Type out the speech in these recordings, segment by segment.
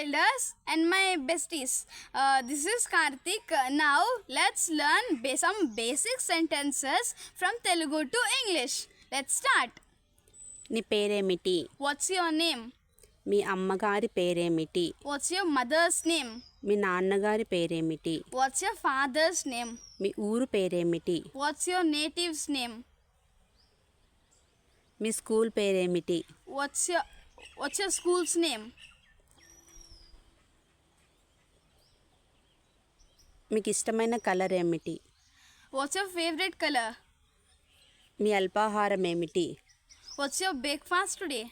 elders and my besties. This is Karthik. Now let's learn some basic sentences from Telugu to English. Let's start. నీ పేరేమిటి? What's your name? మీ అమ్మగారి పేరేమిటి? What's your mother's name? మీ నాన్నగారి పేరేమిటి? What's your father's name? మీ ఊరు పేరేమిటి? What's your native's name? Me school పేరేమిటి? What's your school's name? మీకు ఇష్టమైన కలర్ ఏమిటి? What's your favorite color? మీ అల్పాహారం ఏమిటి? What's your breakfast today?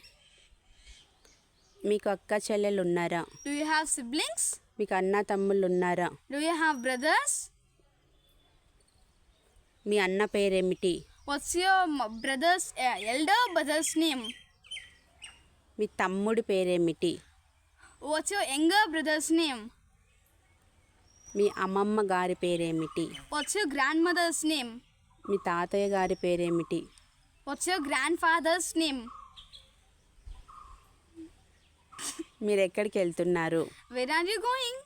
మీకు అక్క చెల్లెలు ఉన్నారా? Do you have siblings? మీకు అన్న తమ్ముళ్ళు ఉన్నారా? Do you have brothers? మీ అన్న పేరేమిటి? What's your brother's elder brother's name? మీ తమ్ముడి పేరేమిటి? What's your younger brother's name? మీ అమ్మమ్మ గారి పేరేమిటి? What's your grandmother's name? మీ తాతయ్య గారి పేరేమిటి? What's your grandfather's name? మీరు ఎక్కడికి వెళ్తున్నారు? Where are you going?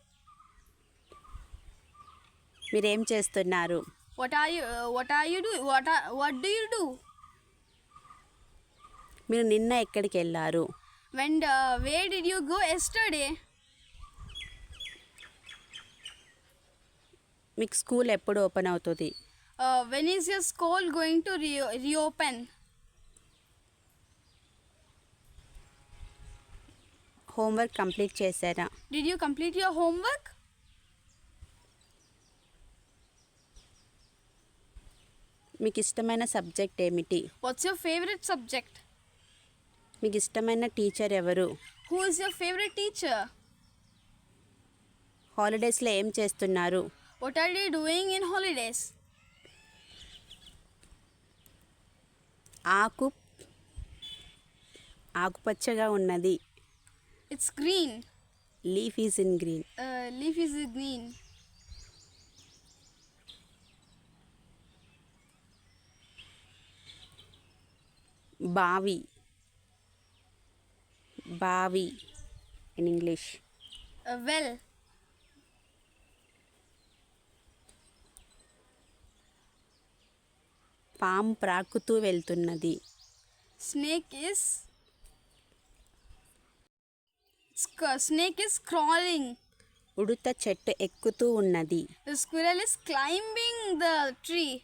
మీరేం చేస్తున్నారు? What do you do? మీరు నిన్న ఎక్కడికి వెళ్ళారు? Where did you go yesterday? మీకు స్కూల్ ఎప్పుడు ఓపెన్ అవుతుంది? When is your school going to reopen? Homework complete చేశారా? Did you complete your homework? మీకు ఇష్టమైన సబ్జెక్ట్ ఏమిటి? What's your favorite subject? మీకు ఇష్టమైన టీచర్ ఎవరు? Who is your favorite teacher? హాలిడేస్లో ఏం చేస్తున్నారు? What are you doing in holidays? ఆకుపచ్చగా ఉన్నది. It's green. Leaf is in green. Leaf is green. బావి ఇన్ ఇంగ్లీష్. Well. పాము ప్రాకుతూ వెళ్తున్నది. Snake is crawling. ఉడుత చెట్టు ఎక్కుతూ ఉన్నది. The squirrel is climbing the tree.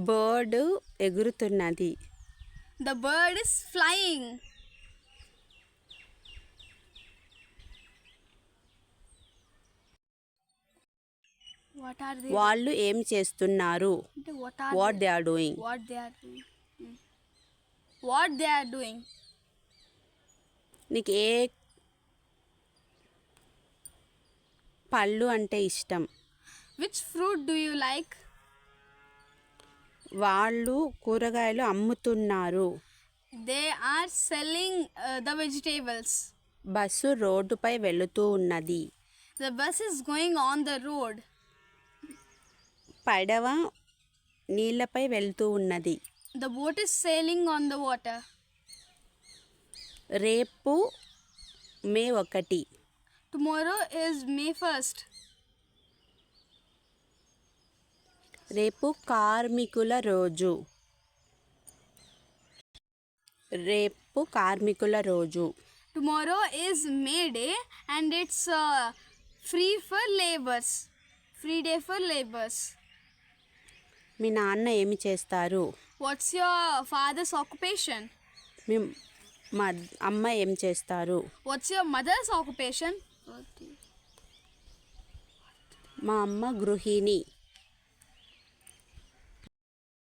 Bird ఎగురుతున్నది. The bird is flying. What are they? వాళ్ళు ఏం చేస్తున్నారు? What they are doing. What they are doing. What they are doing. నీకు ఏ పళ్ళు అంటే ఇష్టం? Which fruit do you like? వాళ్ళు కూరగాయలు అమ్ముతున్నారు. They are selling the vegetables. Bus రోడ్డుపై వెళుతూ ఉన్నది. The bus is going on the road. పడవ నీళ్ళపై వెళ్తూ ఉన్నది. The boat is sailing on the water. రేపు మే 1. Tomorrow is May 1st. రేపు కార్మికుల రోజు. Tomorrow is May Day and it's free day for laborers. మీ నాన్న ఏమి చేస్తారు? What's your father's occupation? మా అమ్మ ఏం చేస్తారు? What's your mother's occupation? మా అమ్మ గృహిణి.